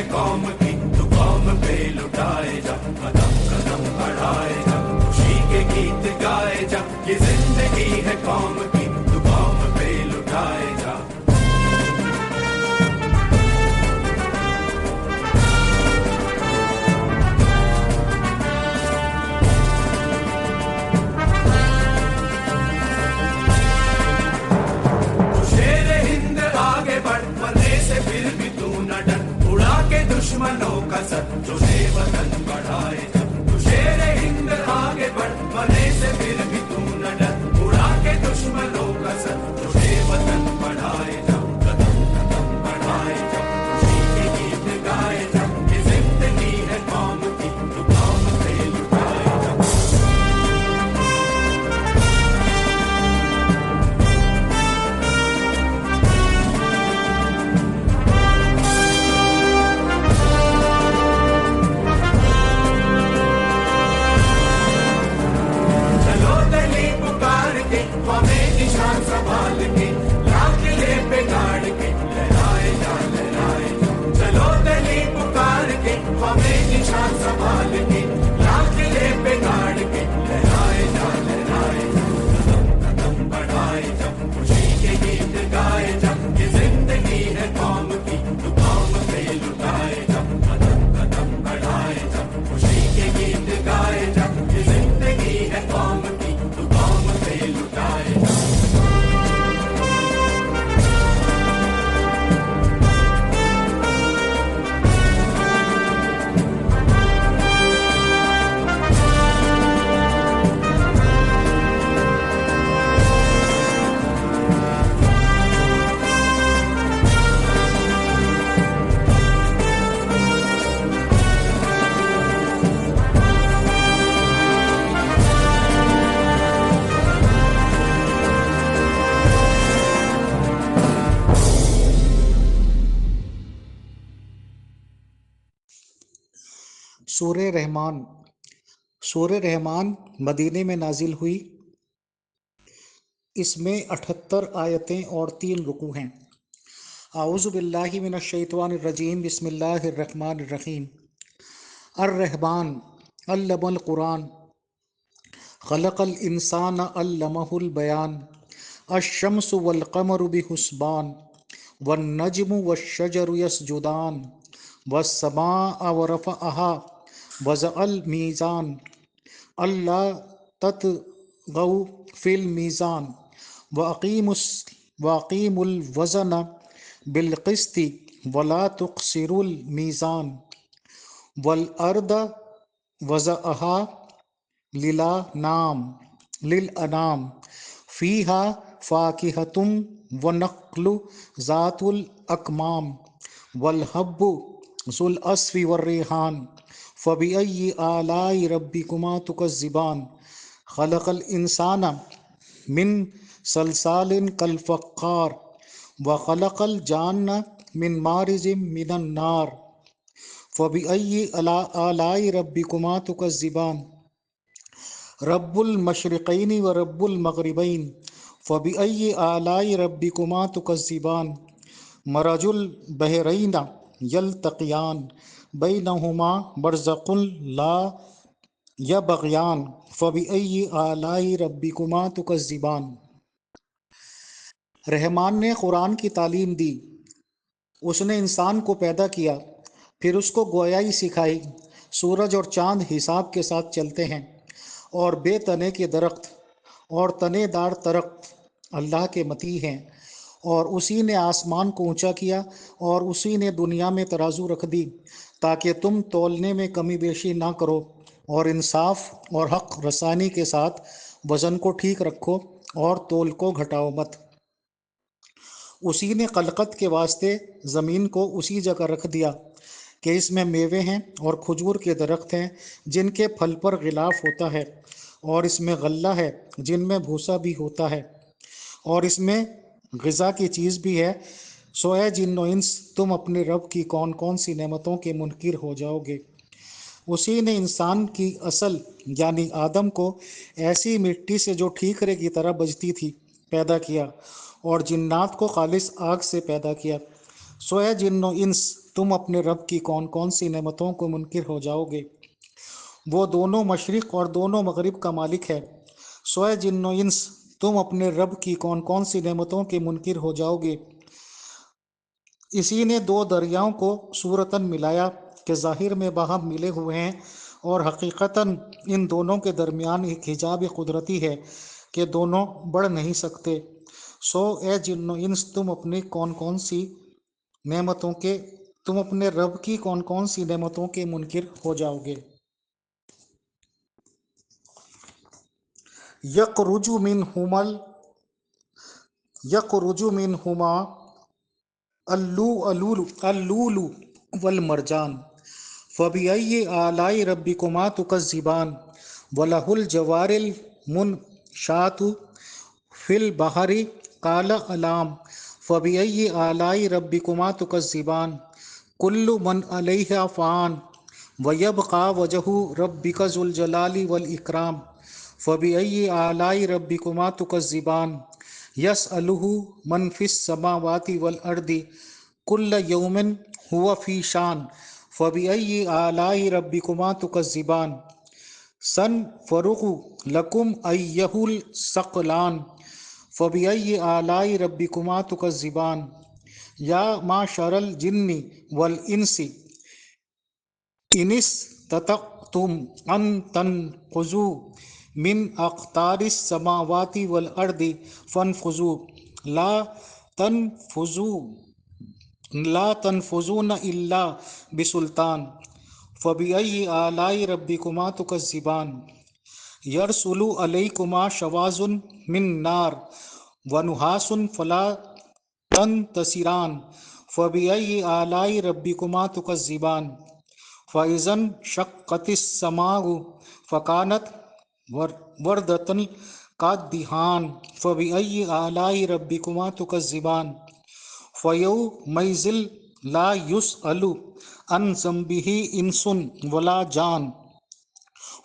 है कौम की, तू कौम पे लुटाए जा, कदम कदम बढ़ाए जा, खुशी के गीत गाए जा, ये जिंदगी है कौम की, तू कौम पे लुटाए जा। दुश्मनों का सर जो वतन बढ़ाए जा, तू शेर हिंद आगे बढ़, मरने से फिर भी तू न डर, उड़ा के दुश्मनों का सर जो वतन बढ़ाए जा, कदम कदम बढ़ाए जा, खुशी के गीत गाए जा, ये जिंदगी है कौम की, तू कौम पे लुटाए जा। संभाल के लाल किले पे गाड़ के लहराए जा, लहराए जा, चलो दली पुकार के, हमें निशान संभाल के लाल किले पे गाड़ के लहराए जा, लहराए जा, कदम कदम बढ़ाए जा, खुशी के गीत गाए जा, ये जिंदगी है कौम की, तू कौम पे लुटाए जा, कदम कदम बढ़ाए जा, खुशी के गीत गाए जा, ये जिंदगी है कौम की, तू कौम पे लुटाए जा। सूरह रहमान। सूरह रहमान मदीने में नाजिल हुई। इसमें 78 आयतें और 3 रुकू हैं। आऊज़ु बिल्लाहि मिनश शैतानिर रजीम, बिस्मिल्लाहिर रहमानिर रहीम। अर्रहमान अल्लमल कुरान, खलक़ल इंसाना अल्लमहुल बयान, अश्शम्सु वल क़मरु बिहुस्बान, वन नज्मु वश्शजरु यसजुदान, वस्समाअ वरफ़अहा वज़अल मीज़ान, अल्ला ततगौ फिल मीज़ान, वअक़ीमुल वज़न बिलक़िस्ति वला तुक़सिरुल मीज़ान, वल अर्द वज़अहा लिलअनाम, फ़ीहा फ़ाकिहतुम व नख़्लु ज़ातुल अकमाम, वल हब्बु ज़ुल अस्फ़ि वर्रिहान, फ़बिअय्यि आलाई रब्बिकुमा तुकज़्ज़िबान, ख़लक़ल इंसाना मिन सलसालिन कल फ़ख़्ख़ार, व ख़लक़ल जान्ना मिन मारिज़िम मिनन नार, फ़बिअय्यि आलाई रब्बिकुमा तुकज़्ज़िबान, रब्बुल मशरिक़ैनि व रब्बुल मग़रिबैन, फ़बिअय्यि आलाई रब्बिकुमा तुकज़्ज़िबान, मरजुल बहरैन यल्तक़ियान, बैनहुमा बरज़ख़ुन ला यबग़ियान, फ़बिअय्यि आलाई रब्बिकुमा तुकज़्ज़िबान। रहमान ने कुरान की तालीम दी। उसने इंसान को पैदा किया, फिर उसको गोयाई सिखाई। सूरज और चाँद हिसाब के साथ चलते हैं, और बेतने के दरख्त और तनेदार दरख्त अल्लाह के मती हैं। और उसी ने आसमान को ऊंचा किया, और उसी ने दुनिया में तराजू रख दी, ताकि तुम तौलने में कमी बेशी ना करो, और इंसाफ और हक रसानी के साथ वज़न को ठीक रखो और तोल को घटाओ मत। उसी ने खलकत के वास्ते ज़मीन को उसी जगह रख दिया कि इसमें मेवे हैं और खजूर के दरख्त हैं जिनके फल पर गिलाफ होता है, और इसमें गल्ला है जिनमें भूसा भी होता है, और इसमें ग़िज़ा की चीज़ भी है। सो ऐ जिन्नो इंस, तुम अपने रब की कौन कौन सी नेमतों के मुनकिर हो जाओगे। उसी ने इंसान की असल यानी आदम को ऐसी मिट्टी से जो ठीकरे की तरह बजती थी पैदा किया, और जिन्नात को खालिस आग से पैदा किया। सो ऐ जिन्नो इंस, تم اپنے رب کی کون کون سی نعمتوں کو منکر ہو جاؤ گے؟ وہ دونوں مشرق اور دونوں مغرب کا مالک ہے۔ سو اے جن و انس، تم اپنے رب کی کون کون سی نعمتوں کے منکر ہو جاؤ گے؟ اسی نے دو دریاؤں کو صورتاً ملایا کہ ظاہر میں باہم ملے ہوئے ہیں، اور حقیقتاً ان دونوں کے درمیان ایک حجاب قدرتی ہے کہ دونوں بڑھ نہیں سکتے۔ سو اے جن و انس، تم اپنے رب کی کون کون سی نعمتوں کے منکر ہو جاؤ گے؟ یخرج منہما اللؤلؤ والمرجان فبأي آلاء ربكما تكذبان وله الجوار المنشآت في البحر كالأعلام فبأي آلاء ربكما تكذبان كل من عليها فان ويبقى وجه ربك ذو الجلال والإكرام فبأي آلاء ربكما تكذبان يسأله من في السماوات والأرض كل يوم هو في شان فبأي آلاء ربكما تكذبان سنفرغ لكم أيها الثقلان فبأي آلاء ربكما تكذبان يا معشر الجن والإنس إن استطعتم أن تنفذوا من أقطار السماوات والأرض فانفذوا لا تنفذون إلا بسلطان فبأي آلاء ربكما تكذبان يرسل عليكما شواظ من نار ونحاس فلا تنتصران فبأي آلاء ربكما تكذبان فإذا انشقت السماء فكانت وردة كالدهان فبأي آلاء ربكما تكذبان فيومئذ لا يسأل عن ذنبه إنس ولا جان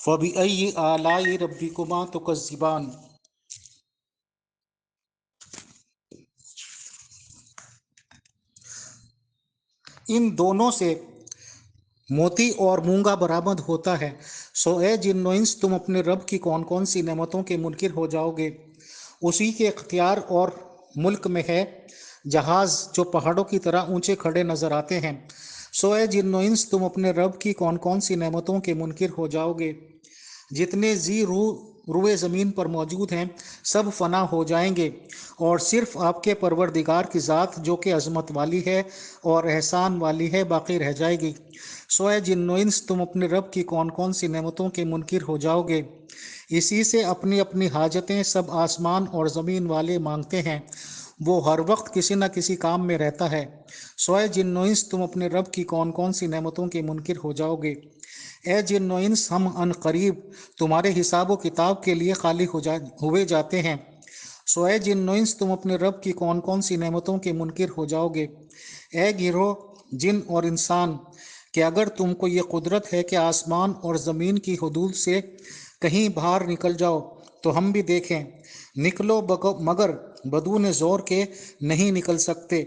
فبأي آلاء ربكما تكذبان۔ ان دونوں سے موتی اور مونگا برآمد ہوتا ہے۔ سو اے جن و انس، تم اپنے رب کی کون کون سی نعمتوں کے منکر ہو جاؤ گے؟ اسی کے اختیار اور ملک میں ہے جہاز جو پہاڑوں کی طرح اونچے کھڑے نظر آتے ہیں۔ سو اے جن و انس، تم اپنے رب کی کون کون سی نعمتوں کے منکر ہو جاؤ گے؟ جتنے روئے زمین پر موجود ہیں سب فنا ہو جائیں گے، اور صرف آپ کے پروردگار کی ذات جو کہ عظمت والی ہے اور احسان والی ہے باقی رہ جائے گی۔ سو اے جن و انس، تم اپنے رب کی کون کون سی نعمتوں کے منکر ہو جاؤ گے؟ اسی سے اپنی اپنی حاجتیں سب آسمان اور زمین والے مانگتے ہیں، وہ ہر وقت کسی نہ کسی کام میں رہتا ہے۔ سو اے جن و انس، تم اپنے رب کی کون کون سی نعمتوں کے منکر ہو جاؤ گے؟ اے جن و انس، ہم ان قریب تمہارے حساب و کتاب کے لیے خالی ہوئے جاتے ہیں۔ سو اے جن و انس، تم اپنے رب کی کون کون سی نعمتوں کے منکر ہو جاؤ گے؟ اے گروہ جن اور انسان، کہ اگر تم کو یہ قدرت ہے کہ آسمان اور زمین کی حدود سے کہیں باہر نکل جاؤ تو ہم بھی دیکھیں، نکلو مگر بدون زور کے نہیں نکل سکتے،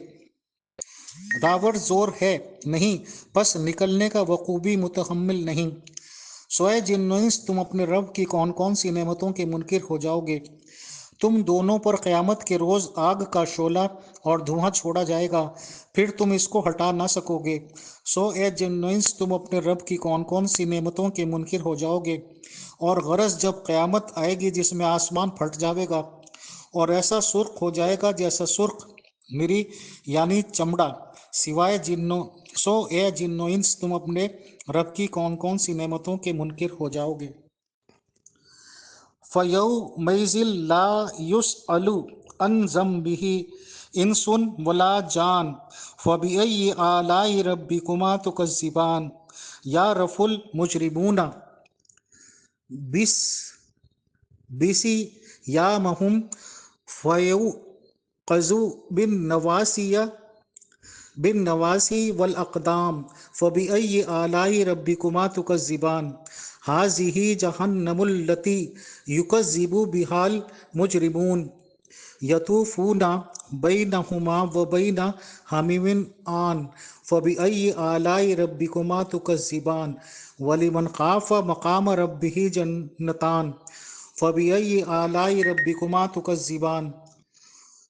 داور زور ہے نہیں، پس نکلنے کا وقوع بھی متحمل نہیں۔ سو اے جن و انس، تم اپنے رب کی کون کون سی نعمتوں کے منکر ہو جاؤ گے؟ تم دونوں پر قیامت کے روز آگ کا شعلہ اور دھواں چھوڑا جائے گا، پھر تم اس کو ہٹا نہ سکو گے۔ سو اے جن و انس، تم اپنے رب کی کون کون سی نعمتوں کے منکر ہو جاؤ گے؟ اور غرض جب قیامت آئے گی جس میں آسمان پھٹ جاوے گا اور ایسا سرخ ہو جائے گا جیسا سرخ مری یعنی چمڑا، سوائے سو اے جن و انس، تم اپنے رب کی کون کون سی نعمتوں کے منکر ہو جاؤ گے؟ فَيَوْمَئِذٍ لَا يُسْأَلُ عَنْ ذَنبِهِ إِنسٌ وَلَا جَانٌ فَبِأَيِّ آلَاءِ رَبِّكُمَا تُكَذِّبَانِ يَعْرَفُ الْمُجْرِمُونَ بِسِيمَاهُمْ فَيُؤْخَذُ بالنواصي والأقدام فبأي آلاء ربكما تكذبان هذه جهنم التي يكذب بها المجرمون يطوفون بينهما وبين حميم آن फबिअय्यि आलाइ रब्बिकुमा तुकज़्ज़िबान वलिमन खाफ मकाम रब्बिही जन्नतान फबिअय्यि आलाइ रब्बिकुमा तुकज़्ज़िबान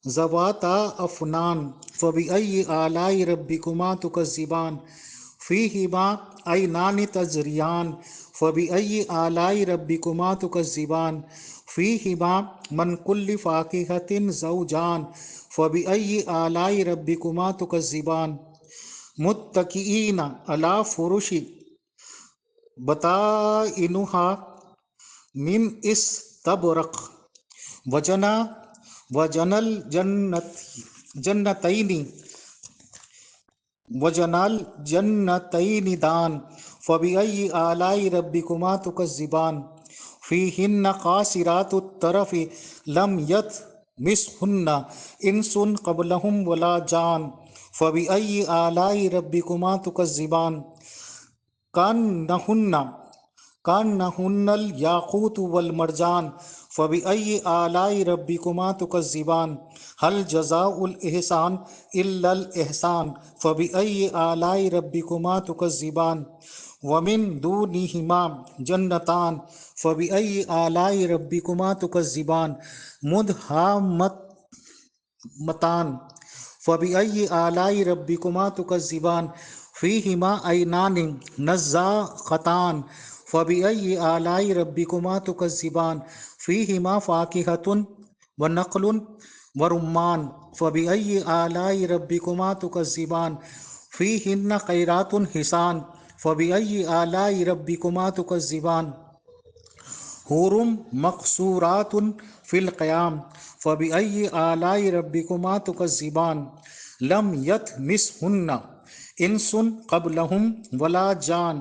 ज़वाता अफ़नान फबिअय्यि आलाइ रब्बिकुमा तुकज़्ज़िबान फ़ीहिमा ऐनानि तज़रियान फबिअय्यि आलाइ रब्बिकुमा तुकज़्ज़िबान फ़ीहिमा मन कुल्लि फ़ाकिहतिन ज़ौजान फबिअय्यि आलाइ रब्बिकुमा तुकज़्ज़िबान मुत्तकिईन अला फ़ुरुशि बताइनुहा मिन इस्तबरक़ वजना वजनल जन्नतैनि वजनल जन्नतैनि दान फबिअय्यि आलाइ रब्बिकुमा तुकज़्ज़िबान फ़ीहिन्न क़ासिरातुत तरफ़ि लम यतमिसहुन्ना इंसुन क़ब्लहुम वला जान फबिअय्यि आलाइ रब्बिकुमा तुकज़्ज़िबान कान्नहुन्ना कान्नहुन्नल याक़ूत वल मरजान फबिअय्यि आलाइ रब्बिकुमा तुकज़्ज़िबान हल जज़ाउल इहसान इल्लल इहसान फबिअय्यि आलाइ रब्बिकुमा तुकज़्ज़िबान वमिन दूनिहिमा जन्नतान फबिअय्यि आलाइ रब्बिकुमा तुकज़्ज़िबान मुदहामतान फबिअय्यि आलाइ रब्बिकुमा तुकज़्ज़िबान फ़ीहिमा ऐनानि नज़्ज़ाक़तान फबिअय्यि आलाइ रब्बिकुमा तुकज़्ज़िबान फ़ीहिमा फ़ाकिहतुन व नख़लुन व रुम्मान फबिअय्यि आलाइ रब्बिकुमा तुकज़्ज़िबान फ़ीहिन्न ख़ैरातुन हिसान फबिअय्यि आलाइ रब्बिकुमा तुकज़्ज़िबान हुरुम मक़सूरातुन फ़िल क़याम फबिअय्यि आलाइ रब्बिकुमा तुकज़्ज़िबान लम यतमिसहुन्ना इंसुन क़ब्लहुम वला जान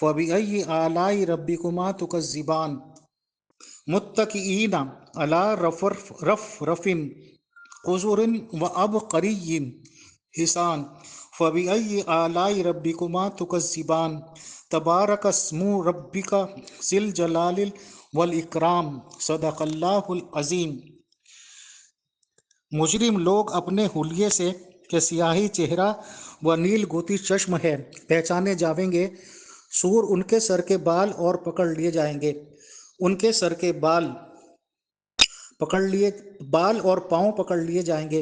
फबिअय्यि आलाइ रब्बिकुमा तुकज़्ज़िबान मुत्तकिईन अला रफ़रफ़िन ख़ुज़ुरिन व अबक़रिय्यिन हिसान फबिअय्यि आलाइ रब्बिकुमा तुकज़्ज़िबान तबारकस्मु रब्बिका ज़िल जलालिल वल इकराम सदक़ल्लाहुल अज़ीम। मुजरिम लोग अपने हुलिये से कि सियाही चेहरा व नील गोती चश्म है पहचाने जावेंगे। सूर उनके सर के बाल और पकड़ लिए जाएंगे, उनके सर के बाल और पाँव पकड़ लिए जाएंगे।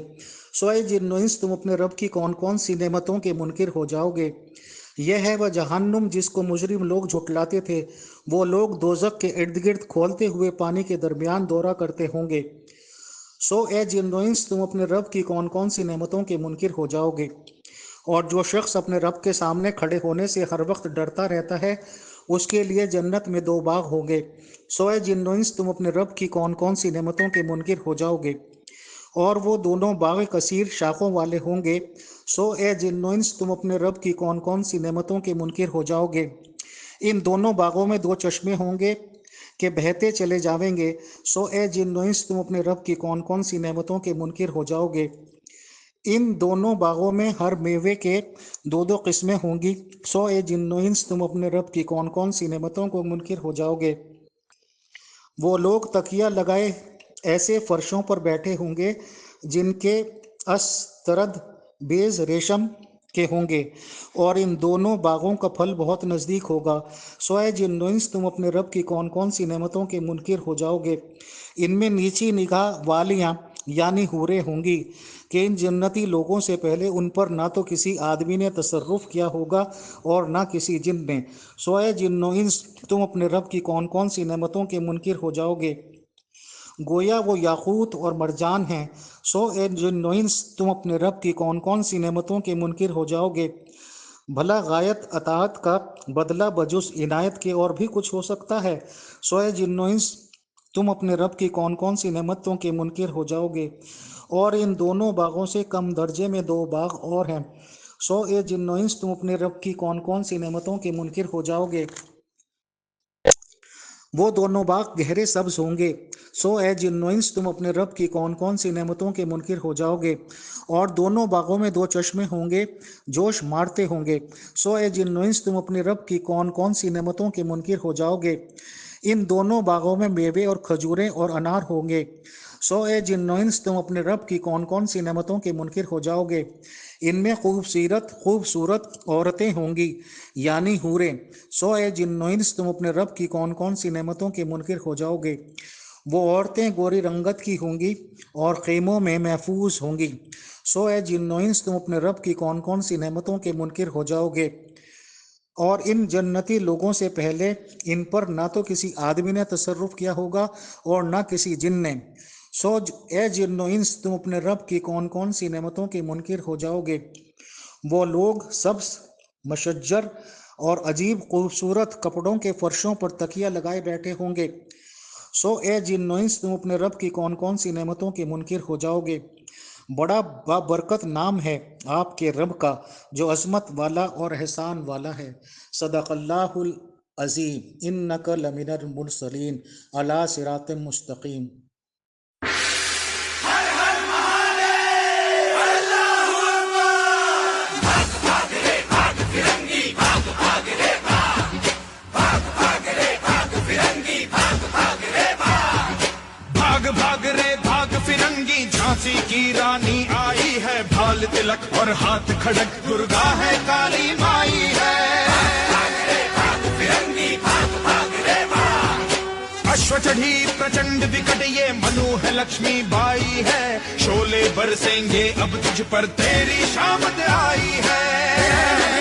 सोए जिन्नो इंस तुम अपने रब की कौन कौन सी नेमतों के मुनकिर हो जाओगे। यह है वह जहन्नुम जिसको मुजरिम लोग झुटलाते थे। वो लोग दोज़ख के इर्द गिर्द खोलते हुए पानी के दरमियान दौरा करते होंगे। सो ए जिन्नो इंस तुम अपने रब की कौन कौन सी नेमतों के मुनकिर हो जाओगे। और जो शख्स अपने रब के सामने खड़े होने से हर वक्त डरता रहता है उसके लिए जन्नत में 2 बाग होंगे। सोए जिन्नो इंस तुम अपने रब की कौन कौन सी नेमतों के मुनकिर हो जाओगे और वो दोनों बाग कसीर शाखों वाले होंगे। सो ए जिन्नो इंस तुम अपने रब की कौन कौन सी नेमतों के मुनकिर हो जाओगे। इन दोनों बागों में 2 चश्मे होंगे कि बहते चले जावेंगे। सो ए जिन्नो इंस तुम अपने रब की कौन कौन सी नेमतों के मुनकिर हो जाओगे। इन दोनों बागों में हर मेवे के 2-2 किस्में होंगी। सो ए जिन्नो इंस तुम अपने रब की कौन कौन सी नेमतों को मुनकिर हो जाओगे। वो लोग तकिया लगाए ऐसे फर्शों पर बैठे होंगे जिनके अस्तरद बेज रेशम के होंगे और इन दोनों बागों का फल बहुत नज़दीक होगा। सोए जिन्नो इंस तुम अपने रब की कौन कौन सी नेमतों के मुनकिर हो जाओगे। इनमें नीची निगाह वालियाँ यानी हूरें होंगी कि इन जन्नती लोगों से पहले उन पर ना तो किसी आदमी ने तसर्रुफ़ किया होगा और ना किसी जिन ने। सोए जिन्नो इंस तुम अपने रब की कौन कौन सी नेमतों के मुनकिर हो जाओगे। गोया वो याकूत और मरजान हैं। सो ए जिन्नो इंस तुम अपने रब की कौन कौन सी नेमतों के मुनकिर हो जाओगे। भला गायत अतात का बदला बजुस इनायत के और भी कुछ हो सकता है। सोए जिन्नो इंस तुम अपने रब की कौन कौन सी नेमतों के मुनकिर हो जाओगे। और इन दोनों बागों से कम दर्जे में 2 बाग और हैं। सो ए जिन्नो इंस तुम अपने रब की कौन कौन सी नेमतों के मुनकिर हो जाओगे। वो दोनों बाग गहरे सब्ज होंगे। सो ए जिन्नो इंस तुम अपने रब की कौन कौन सी नेमतों के मुनकिर हो जाओगे। और दोनों बागों में 2 चश्मे होंगे जोश मारते होंगे। सो ए जिन्नो इंस तुम अपने रब की कौन कौन सी नेमतों के मुनकिर हो जाओगे। इन दोनों बागों में मेवे और खजूरें और अनार होंगे। सो ए जिन्नो इंस तुम अपने रब की कौन कौन सी नेमतों के मुनकिर हो जाओगे। इनमें खूबसूरत औरतें होंगी यानी हूरें। सो ए जिन्नो इंस तुम अपने रब की कौन कौन सी नेमतों के मुनकिर हो जाओगे। वो औरतें गोरी रंगत की होंगी और खेमों में महफूज होंगी। सो ए जिन्नो इंस तुम अपने रब की कौन कौन सी नेमतों के मुनकिर हो जाओगे। और इन जन्नती लोगों से पहले इन पर ना तो किसी आदमी ने तसर्रुफ किया होगा और ना किसी जिन ने। सो ए जिन्नो इंस तुम अपने रब की कौन कौन सी नेमतों के मुनकिर हो जाओगे। वो लोग सब मशज्जर और अजीब खूबसूरत कपड़ों के फर्शों पर तकिया लगाए बैठे होंगे। सो ए जिन्नो इंस तुम अपने रब की कौन कौन सी नेमतों के मुनकिर हो जाओगे। बड़ा बाबरकत नाम है आपके रब का जो अजमत वाला और एहसान वाला है। सदक़ल्लाहुल अज़ीम इन्नका लमिनल मुरसलीन अला सिरातिम मुस्तकीम। भाग रे भाग फिरंगी झांसी की रानी आई है। भाल तिलक और हाथ खड़क दुर्गा है काली माई है। भाग रे भाग फिरंगी भाग रे भाग। अश्व चढ़ी प्रचंड विकट ये मनु है लक्ष्मी बाई है। शोले बरसेंगे अब तुझ पर तेरी शामत आई है।